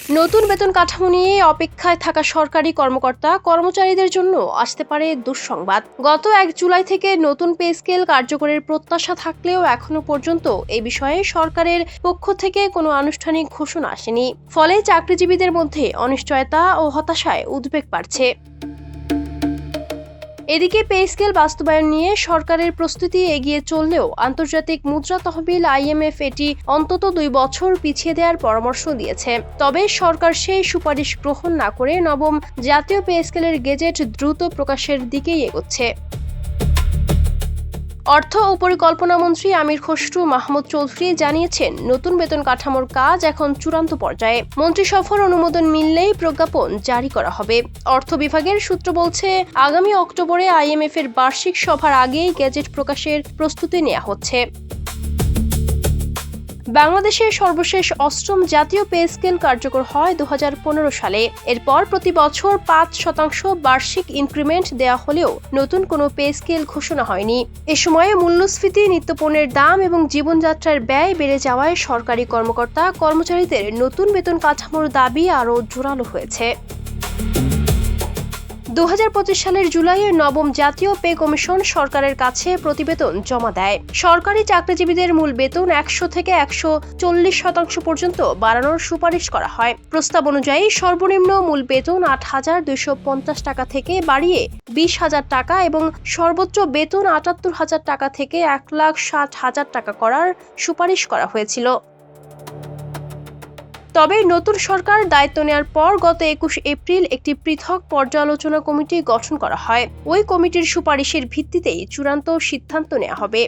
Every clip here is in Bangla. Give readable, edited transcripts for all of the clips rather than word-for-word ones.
নতুন বেতন কাঠামো নিয়ে অপেক্ষায় থাকা সরকারি কর্মকর্তা কর্মচারীদের জন্য আসতে পারে দুঃসংবাদ। গত 1 জুলাই থেকে নতুন পে স্কেল কার্যকরের প্রত্যাশা থাকলেও এখনো পর্যন্ত এই বিষয়ে সরকারের পক্ষ থেকে কোনো আনুষ্ঠানিক ঘোষণা আসেনি। ফলে চাকরিজীবীদের মধ্যে অনিশ্চয়তা ও হতাশায় উদ্বেগ বাড়ছে। এদিকে পে স্কেল বাস্তবায়ন নিয়ে সরকারের প্রস্তুতি এগিয়ে চললেও আন্তর্জাতিক মুদ্রা তহবিল IMF এটি অন্তত 2 বছর পিছিয়ে দেওয়ার পরামর্শ দিয়েছে। তবে সরকার সেই সুপারিশ গ্রহণ না করে নবম জাতীয় পে স্কেলের গেজেট দ্রুত প্রকাশের দিকেই এগোচ্ছে। অর্থ ও পরিকল্পনা মন্ত্রী আমির খসরু মাহমুদ চৌধুরী জানিয়েছেন, নতুন বেতন কাঠামোর কাজ এখন চূড়ান্ত পর্যায়ে। মন্ত্রিসভার অনুমোদন মিললেই প্রজ্ঞাপন জারি করা হবে। অর্থ বিভাগের সূত্র বলছে, আগামী অক্টোবরে IMF এর বার্ষিক সভার আগেই গেজেট প্রকাশের প্রস্তুতি নেওয়া হচ্ছে। বাংলাদেশের সর্বশেষ 8ম জাতীয় পে স্কেল কার্যকর হয় 2015 সালে। এরপর প্রতি বছর 5% বার্ষিক ইনক্রিমেন্ট দেওয়া হলেও নতুন কোনো পে স্কেল ঘোষণা হয়নি। এ সময়ে মূল্যস্ফীতি, নিত্যপণ্যের দাম এবং জীবনযাত্রার ব্যয় বেড়ে যাওয়ায় সরকারি কর্মকর্তা কর্মচারীদের নতুন বেতন কাঠামোর দাবি আরও জোরালো হয়েছে। 2025 সালের জুলাইয়ে নবম জাতীয় পে কমিশন সরকারের কাছে প্রতিবেদন জমা দেয়। সরকারি চাকরিজীবীদের মূল বেতন 100 থেকে 140% পর্যন্ত বাড়ানোর সুপারিশ করা হয়। প্রস্তাব অনুযায়ী সর্বনিম্ন মূল বেতন 8,250 টাকা থেকে বাড়িয়ে 20,000 টাকা এবং সর্বোচ্চ বেতন 78,000 টাকা থেকে 1,60,000 টাকা করার সুপারিশ করা হয়েছিল। তবে নতুন সরকার দায়িত্ব নেওয়ার পর গত 21 এপ্রিল একটি পৃথক পর্যালোচনা কমিটি গঠন করা হয়। ওই কমিটির সুপারিশের ভিত্তিতেই চূড়ান্ত সিদ্ধান্ত নেওয়া হবে।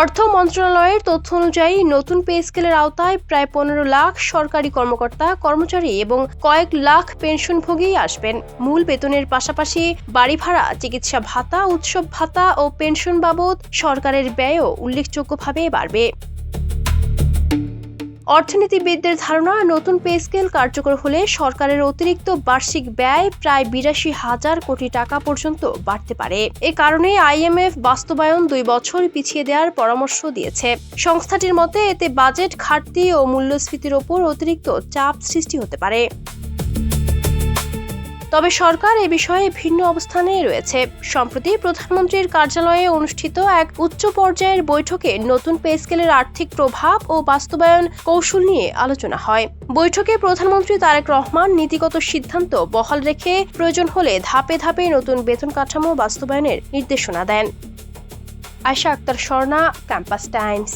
অর্থ মন্ত্রণালয়ের তথ্য অনুযায়ী নতুন পে স্কেলের আওতায় প্রায় 15 লাখ সরকারি কর্মকর্তা কর্মচারী এবং কয়েক লাখ পেনশনভোগী আসবেন। মূল বেতনের পাশাপাশি বাড়ি ভাড়া, চিকিৎসা ভাতা, উৎসব ভাতা ও পেনশন বাবদ সরকারের ব্যয়ও উল্লেখযোগ্যভাবে বাড়বে। অর্থনীতিবিদদের ধারণা, নতুন পে স্কেল কার্যকর হলে সরকারের অতিরিক্ত বার্ষিক ব্যয় প্রায় 82,000 কোটি টাকা পর্যন্ত বাড়তে পারে। এ কারণে IMF বাস্তবায়ন 2 বছর পিছিয়ে দেওয়ার পরামর্শ দিয়েছে। সংস্থাটির মতে এতে বাজেট ঘাটতি ও মূল্যস্ফীতির ওপর অতিরিক্ত চাপ সৃষ্টি হতে পারে। তবে সরকার এ বিষয়ে ভিন্ন অবস্থানে রয়েছে। সম্প্রতি প্রধানমন্ত্রীর কার্যালয়ে অনুষ্ঠিত এক উচ্চ পর্যায়ের বৈঠকে নতুন পে স্কেলের আর্থিক প্রভাব ও বাস্তবায়ন কৌশল নিয়ে আলোচনা হয়। বৈঠকে প্রধানমন্ত্রী তারেক রহমান নীতিগত সিদ্ধান্ত বহাল রেখে প্রয়োজন হলে ধাপে ধাপে নতুন বেতন কাঠামো বাস্তবায়নের নির্দেশনা দেন। Ayesha Akter Swarna, campus Times.